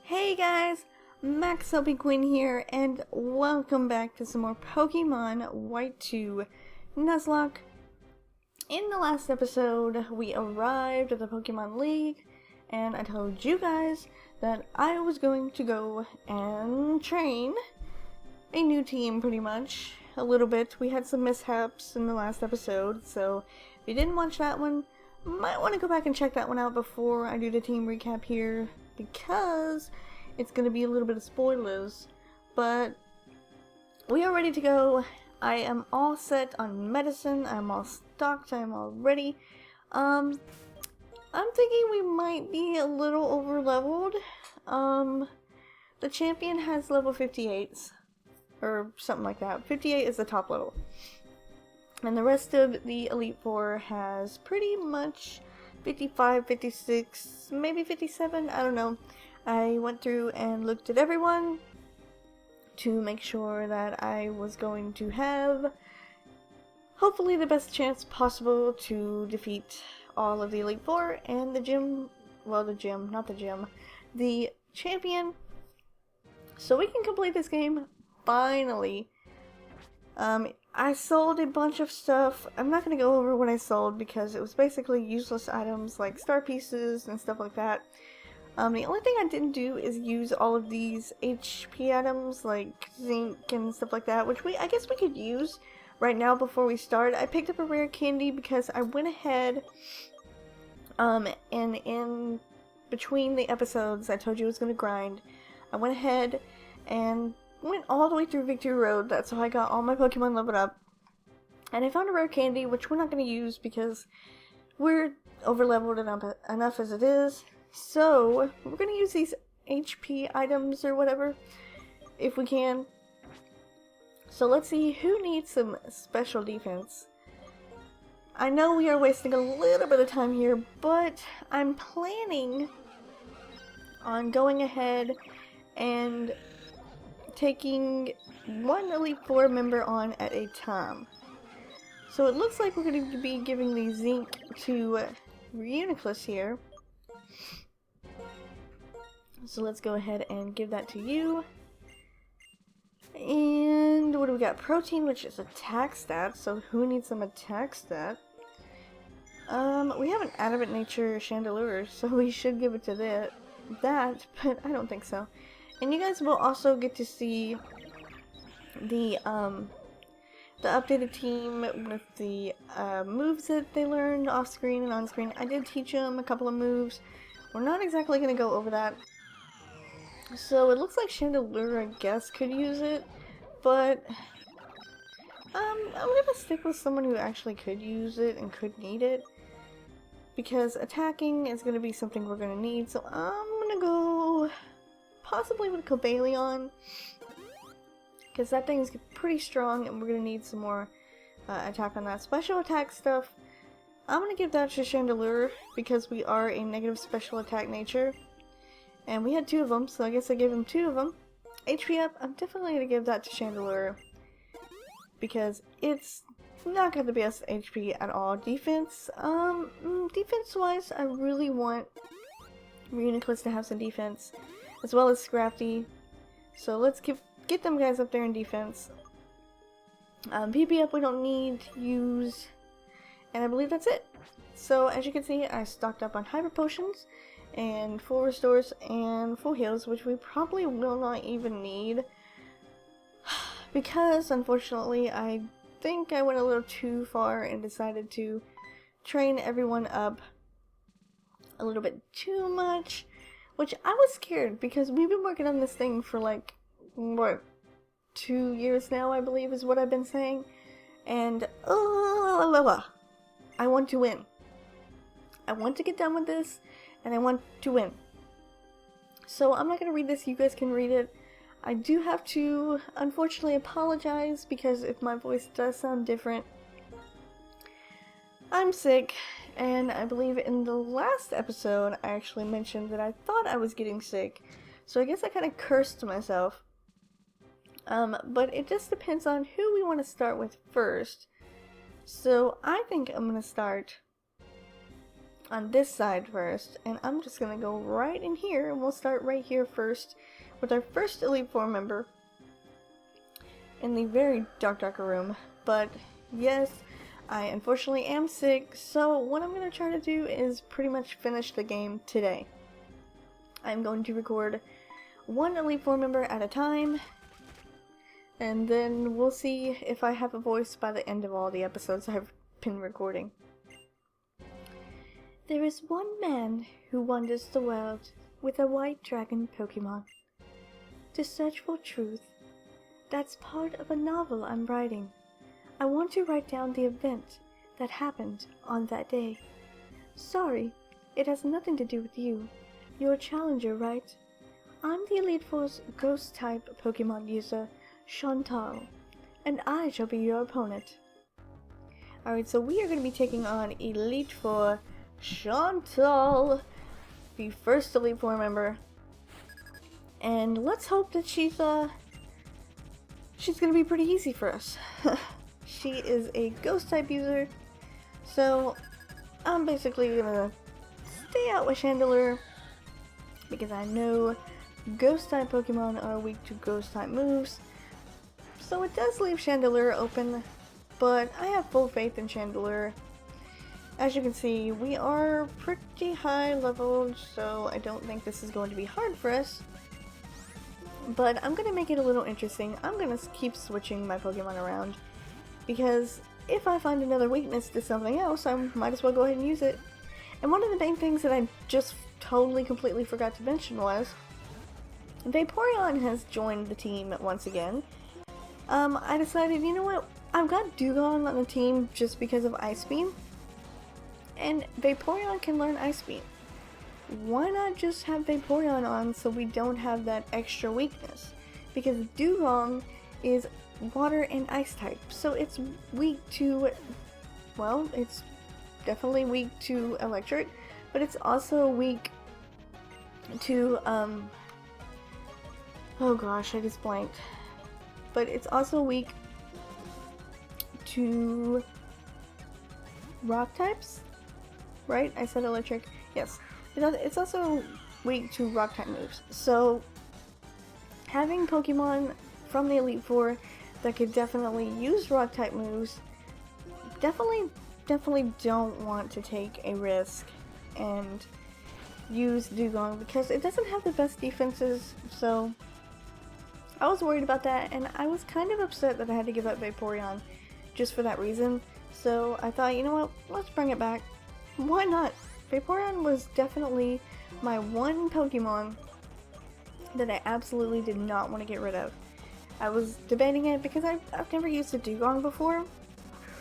Hey guys, MaxLPQueen here, and welcome back to some more Pokemon White 2 Nuzlocke. In the last episode, we arrived at the Pokemon League, and I told you guys that I was going to go and train a new team, pretty much, a little bit. We had some mishaps in the last episode, so if you didn't watch that one, might want to go back and check that one out before I do the team recap here, because it's going to be a little bit of spoilers. But we are ready to go. I am all set on medicine. I'm all stocked. I'm all ready. I'm thinking we might be a little over leveled. The champion has level 58s or something like that. 58 is the top level. And the rest of the Elite Four has pretty much 55, 56, maybe 57, I don't know. I went through and looked at everyone to make sure that I was going to have hopefully the best chance possible to defeat all of the Elite Four and the champion. So we can complete this game, finally. I sold a bunch of stuff. I'm not going to go over what I sold because it was basically useless items like star pieces and stuff like that. The only thing I didn't do is use all of these HP items like zinc and stuff like that, which I guess we could use right now before we start. I picked up a rare candy because I went ahead and in between the episodes I told you I was going to grind. I went ahead and went all the way through Victory Road. That's how I got all my Pokemon leveled up. And I found a rare candy, which we're not going to use because we're over leveled enough as it is. So we're going to use these HP items or whatever if we can. So let's see who needs some special defense. I know we are wasting a little bit of time here, but I'm planning on going ahead and taking one Elite Four member on at a time. So it looks like we're going to be giving the zinc to Reuniclus here. So let's go ahead and give that to you. And what do we got? Protein, which is attack stat. So who needs some attack stat? We have an adamant nature Chandelure, so we should give it to that, but I don't think so. And you guys will also get to see the updated team with the moves that they learned off screen and on screen. I did teach them a couple of moves. We're not exactly going to go over that. So it looks like Chandelure, I guess, could use it, but I'm going to stick with someone who actually could use it and could need it, because attacking is going to be something we're going to need. So I'm going to go possibly with Cobalion, because that thing's pretty strong and we're going to need some more attack on that. Special attack stuff, I'm going to give that to Chandelure because we are a negative special attack nature. And we had two of them, so I guess I gave him two of them. HP up, I'm definitely going to give that to Chandelure because it's not got the best HP at all. Defense, defense-wise, I really want Reuniclus to have some defense, as well as Scrafty. So let's get them guys up there in defense. PP up we don't need to use, and I believe that's it. So as you can see, I stocked up on Hyper Potions, and full restores, and full heals, which we probably will not even need. Because, unfortunately, I think I went a little too far and decided to train everyone up a little bit too much. Which I was scared because we've been working on this thing for like, what, 2 years now, I believe is what I've been saying. And, I want to win. I want to get done with this, and I want to win. So I'm not going to read this, you guys can read it. I do have to, unfortunately, apologize because if my voice does sound different, I'm sick. And I believe in the last episode, I actually mentioned that I thought I was getting sick. So I guess I kind of cursed myself. But it just depends on who we want to start with first. So I think I'm going to start on this side first, and I'm just gonna go right in here, and we'll start right here first with our first Elite Four member in the very darker room. But yes, I unfortunately am sick, so what I'm gonna try to do is pretty much finish the game today. I'm going to record one Elite Four member at a time, and then we'll see if I have a voice by the end of all the episodes I've been recording. There is one man who wanders the world with a white dragon Pokemon to search for truth. That's part of a novel I'm writing. I want to write down the event that happened on that day. Sorry, it has nothing to do with you. You're a challenger, right? I'm the Elite Four's Ghost-type Pokemon user, Shauntal, and I shall be your opponent. Alright, so we are going to be taking on Elite Four Shauntal, the first Elite Four member. And let's hope that she's going to be pretty easy for us. She is a Ghost-type user, so I'm basically going to stay out with Chandelure, because I know Ghost-type Pokemon are weak to Ghost-type moves, so it does leave Chandelure open, but I have full faith in Chandelure. As you can see, we are pretty high leveled, so I don't think this is going to be hard for us. But I'm going to make it a little interesting. I'm going to keep switching my Pokemon around, because if I find another weakness to something else, I might as well go ahead and use it. And one of the main things that I just totally completely forgot to mention was Vaporeon has joined the team once again. I decided, you know what, I've got Dugong on the team just because of Ice Beam, and Vaporeon can learn Ice Beam. Why not just have Vaporeon on so we don't have that extra weakness? Because Dugong is water and ice type, so it's weak to, well, it's definitely weak to electric, but it's also weak to, oh gosh, I just blanked. But it's also weak to rock types, right? I said electric. Yes. It's also weak to rock type moves. So having Pokemon from the Elite Four that could definitely use rock type moves, definitely don't want to take a risk and use Dugong, because it doesn't have the best defenses. So I was worried about that, and I was kind of upset that I had to give up Vaporeon just for that reason. So I thought, you know what, let's bring it back. Why not? Vaporeon was definitely my one Pokemon that I absolutely did not want to get rid of. I was debating it because I've never used a Dugong before,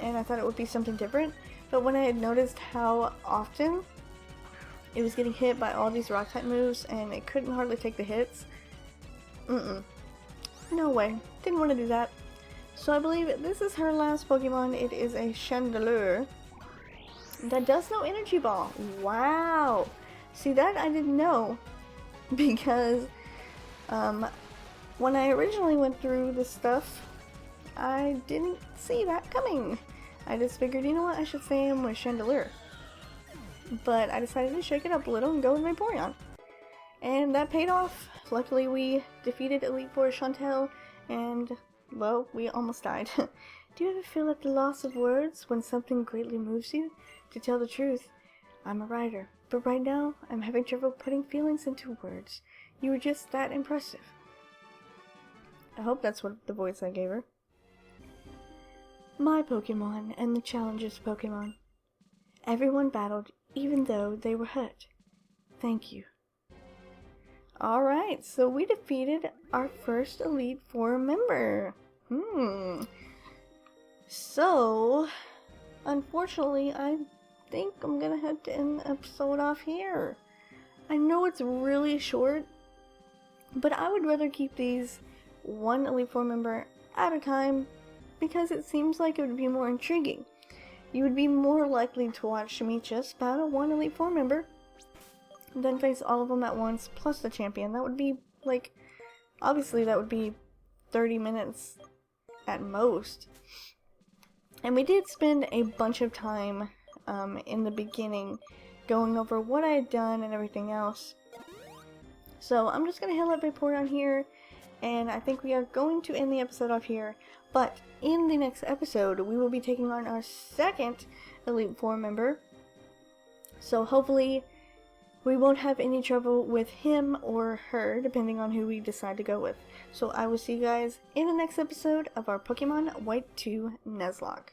and I thought it would be something different. But when I had noticed how often it was getting hit by all these rock type moves and it couldn't hardly take the hits, no way, didn't want to do that. So I believe this is her last Pokemon. It is a Chandelure that does know Energy Ball. Wow! See, that I didn't know, because when I originally went through this stuff, I didn't see that coming. I just figured, you know what, I should stay in with Chandelure. But I decided to shake it up a little and go with Vaporeon. And that paid off. Luckily, we defeated Elite Four Shauntal, and, well, we almost died. Do you ever feel at the loss of words when something greatly moves you? To tell the truth, I'm a writer, but right now, I'm having trouble putting feelings into words. You were just that impressive. I hope that's what the voice I gave her. My Pokemon and the Challenger's Pokemon. Everyone battled, even though they were hurt. Thank you. Alright, so we defeated our first Elite Four member. So, unfortunately, I think I'm gonna have to end the episode off here. I know it's really short, but I would rather keep these one Elite Four member at a time, because it seems like it would be more intriguing. You would be more likely to watch me just battle one Elite Four member, then face all of them at once, plus the champion. That would be, like, obviously that would be 30 minutes at most. And we did spend a bunch of time in the beginning going over what I had done and everything else. So I'm just going to hit that report on here, and I think we are going to end the episode off here. But in the next episode, we will be taking on our second Elite Four member. So hopefully we won't have any trouble with him or her, depending on who we decide to go with. So I will see you guys in the next episode of our Pokemon White 2 Nuzlocke.